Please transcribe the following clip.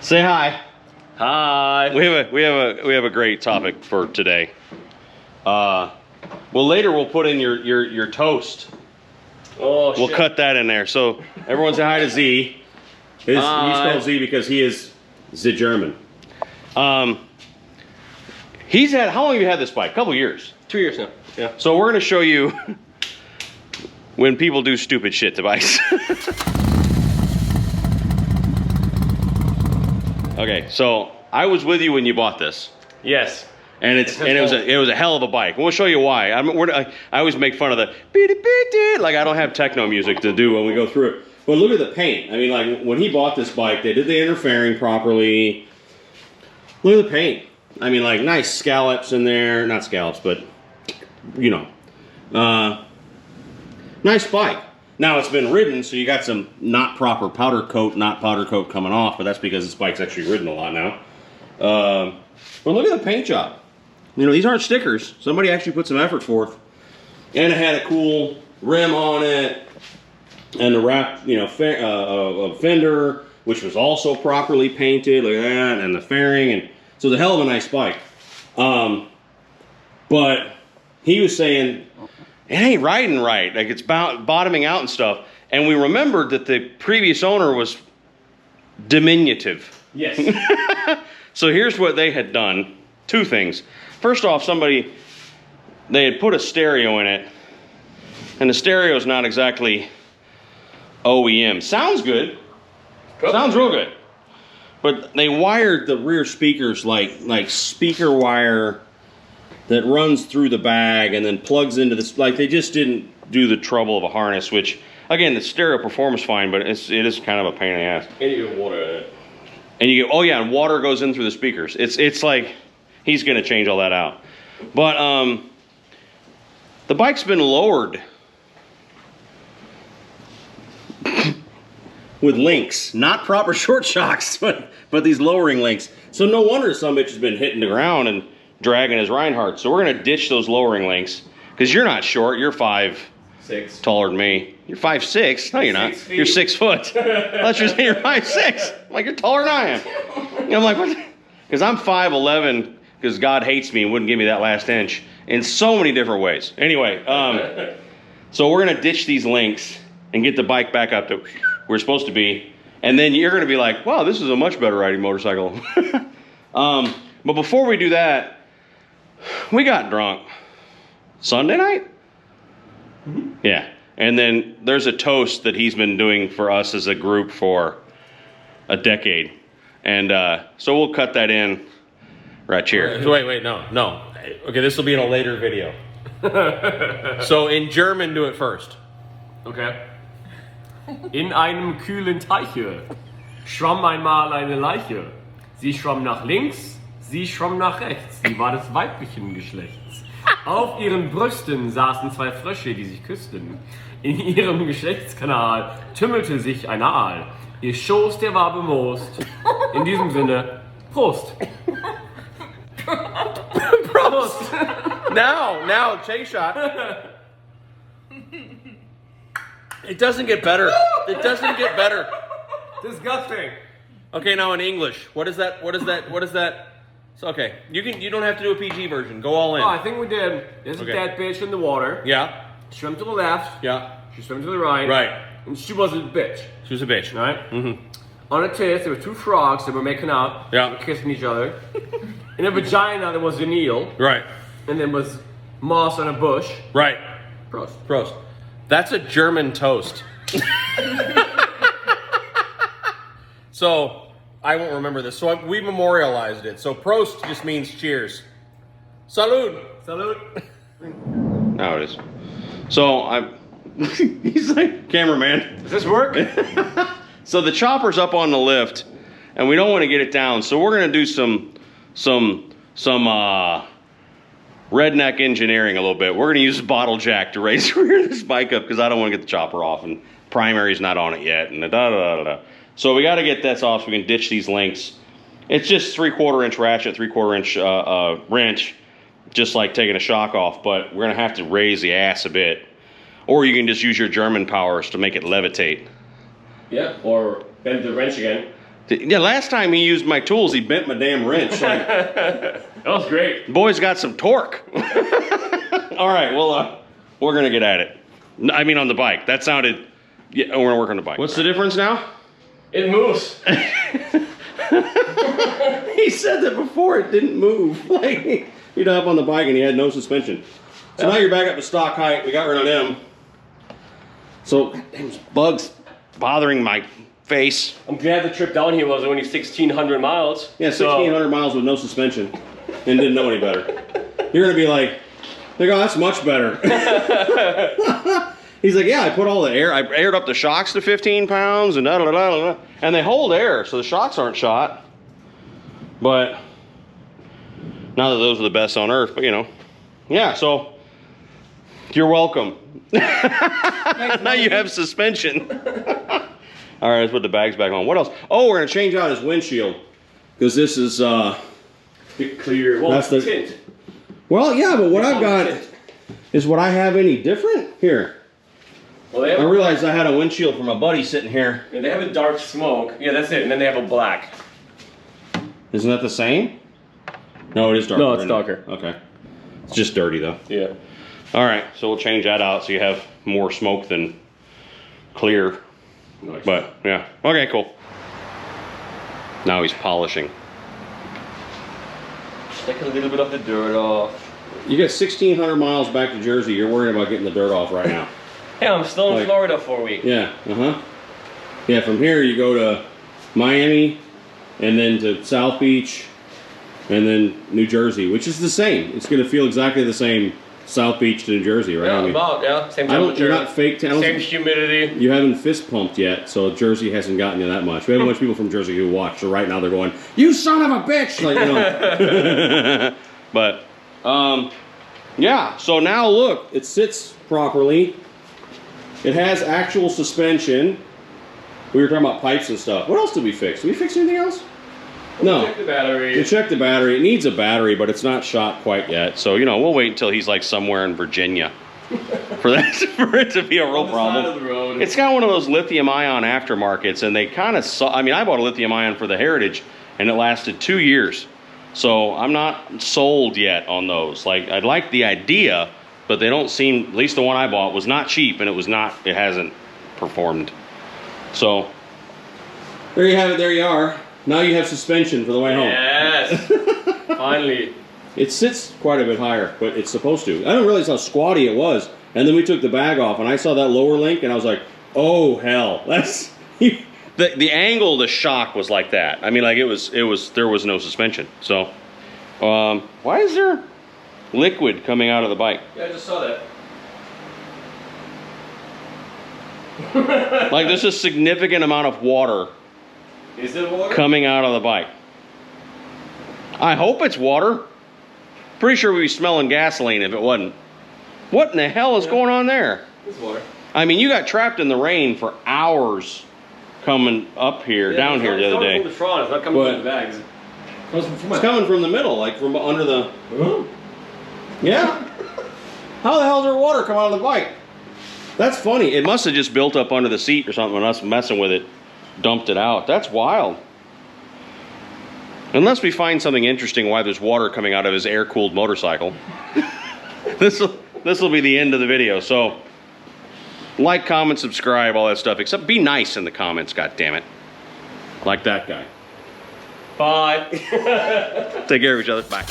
Say hi. Hi. We have a great topic for today. Well, later we'll put in your toast. Oh, We'll cut that in there. So everyone say hi to Z. He's called Z because he is the German. He's had, how long have you had this bike? A couple years. 2 years now. Yeah. So we're gonna show you when people do stupid shit to bikes. Okay, so I was with you when you bought this. Yes. And it was a hell of a bike. And we'll show you why. I always make fun of the beep, like I don't have techno music to do when we go through it. But look at the paint. I mean, like when he bought this bike, they did the interfering properly. Look at the paint. I mean, like nice scallops in there. Not scallops, but you know. Nice bike. Now it's been ridden, so you got some not powder coat coming off, but that's because this bike's actually ridden a lot now. But look at the paint job. You know, these aren't stickers. Somebody actually put some effort forth. And it had a cool rim on it, and the wrap, you know, fender, which was also properly painted, like that, and the fairing, and so it's a hell of a nice bike. But he was saying, it ain't riding right, like it's bottoming out and stuff. And we remembered that the previous owner was diminutive. Yes. So here's what they had done. Two things. First off, they had put a stereo in it, and the stereo is not exactly OEM. Sounds good. Sounds real good. But they wired the rear speakers like speaker wire that runs through the bag and then plugs into this. Like they just didn't do the trouble of a harness, which again, the stereo performs fine, but it is kind of a pain in the ass. And you get water in it. And you get, oh yeah, and water goes in through the speakers. It's like he's gonna change all that out. But the bike's been lowered with links, not proper short shocks, but these lowering links. So no wonder some bitch has been hitting the ground and dragging his Reinhardt. So we're gonna ditch those lowering links because you're not short. You're 5'6", taller than me. You're 5'6". No, you're not. You're 6 foot. Let's just say you're 5'6". I'm like, you're taller than I am. And I'm like, what? Because I'm 5'11", because God hates me and wouldn't give me that last inch in so many different ways. Anyway, so we're gonna ditch these links and get the bike back up to where we're supposed to be. And then you're gonna be like, wow, this is a much better riding motorcycle. But before we do that, we got drunk. Sunday night? Mm-hmm. Yeah. And then there's a toast that he's been doing for us as a group for a decade. And so we'll cut that in right here. Wait, no. Okay, this will be in a later video. So in German, do it first. Okay. In einem kühlen Teiche schwamm einmal eine Leiche. Sie schwamm nach links, sie schwamm nach rechts. Sie war des weiblichen Geschlechts. Auf ihren Brüsten saßen zwei Frösche, die sich küssten. In ihrem Geschlechtskanal tümmelte sich ein Aal. Ihr Schoß, der war bemoost. In diesem Sinne, Prost. Prost. Now, take shot. It doesn't get better. It doesn't get better. Disgusting. Okay, now in English. What is that? So, okay, you don't have to do a PG version. Go all in. Oh, I think we did. There's a dead bitch in the water. Yeah. She swam to the left. Yeah. She swam to the right. Right. And she was a bitch. She was a bitch. Right? Mm-hmm. On her tits, there were two frogs that were making out. Yeah. Kissing each other. In her vagina, there was an eel. Right. And there was moss on a bush. Right. Prost. That's a German toast. So, I won't remember this. So we memorialized it. So Prost just means cheers. Salud. Now it is. So he's like, cameraman. Does this work? So the chopper's up on the lift, and we don't want to get it down. So we're gonna do some redneck engineering a little bit. We're gonna use a bottle jack to raise this bike up because I don't want to get the chopper off, and primary's not on it yet, and da. So we got to get that off so we can ditch these links. It's just 3/4 inch ratchet, 3/4 inch wrench, just like taking a shock off, but we're gonna have to raise the ass a bit. Or you can just use your German powers to make it levitate. Yeah, or bend the wrench again. Yeah, last time he used my tools, he bent my damn wrench. Like, That was great. boy's got some torque. All right, well, we're gonna get at it. I mean, on the bike. That sounded. Yeah, we're gonna work on the bike. What's the difference now? It moves. He said that before it didn't move. Like, he'd hop on the bike and he had no suspension. So now you're back up to stock height. We got rid of them. So, there's bugs bothering my face. I'm glad the trip down here was only 1,600 miles. Yeah, 1,600 miles with no suspension and didn't know any better. You're gonna be like, oh, that's much better. He's like, yeah, I put all the air, I aired up the shocks to 15 pounds and da da da da da. And they hold air, so the shocks aren't shot. But, not that those are the best on earth, but you know. Yeah, so, you're welcome. Now you have suspension. All right, let's put the bags back on. What else? Oh, we're gonna change out his windshield. Because this is, clear. Well, that's it's the tint. Well, yeah, but what I've got is what I have any different here. Well, they have I realized I had a windshield from a buddy sitting here. Yeah, they have a dark smoke. Yeah, that's it. And then they have a black. Isn't that the same? No, it is darker. No, it's darker. Okay. It's just dirty though. Yeah. All right, so we'll change that out so you have more smoke than clear. Nice. But yeah, okay, cool. Now he's polishing. Take a little bit of the dirt off. You got 1,600 miles back to Jersey. You're worried about getting the dirt off right now. Yeah, I'm still in Florida for a week. Yeah, Yeah, from here you go to Miami, and then to South Beach, and then New Jersey, which is the same. It's going to feel exactly the same, South Beach to New Jersey, right? Yeah, I mean, about, yeah. Same temperature. You're not fake. Same humidity. You haven't fist pumped yet, so Jersey hasn't gotten you that much. We have a bunch of people from Jersey who watch, so right now they're going, "You son of a bitch!" Like, you know. But, yeah. So now look, it sits properly. It has actual suspension. We were talking about pipes and stuff. What else did we fix? Did we fix anything else? No. Check the battery. We checked the battery. It needs a battery, but it's not shot quite yet. So, you know, we'll wait until he's like somewhere in Virginia for it to be a real problem. Side of the road. It's got one of those lithium-ion aftermarkets, and they kind of saw. I mean, I bought a lithium-ion for the Heritage, and it lasted 2 years. So I'm not sold yet on those. Like, I'd like the idea, but they don't seem. At least the one I bought was not cheap, and it hasn't performed. So there you have it. There you are. Now you have suspension for the way home. Yes. Finally. It sits quite a bit higher, but it's supposed to. I didn't realize how squatty it was. And then we took the bag off, and I saw that lower link, and I was like, oh, hell. That's... the angle of the shock was like that. I mean, like, there was no suspension. So, why is there liquid coming out of the bike? Yeah, I just saw that. Like, there's a significant amount of water. Is it water? Coming out of the bike. I hope it's water. Pretty sure we'd be smelling gasoline if it wasn't. What in the hell is going on there? It's water. I mean, you got trapped in the rain for hours coming up here, down here the other day. It's coming from the front. It's not coming from the bags. It's coming from the middle, like from under the... Yeah. How the hell is there water come out of the bike? That's funny. It must have just built up under the seat or something and us messing with it dumped it out. That's wild. Unless we find something interesting why there's water coming out of his air-cooled motorcycle. This will be the end of the video. So, like, comment, subscribe, all that stuff. Except be nice in the comments, goddammit. Like that guy. Bye. Take care of each other. Bye.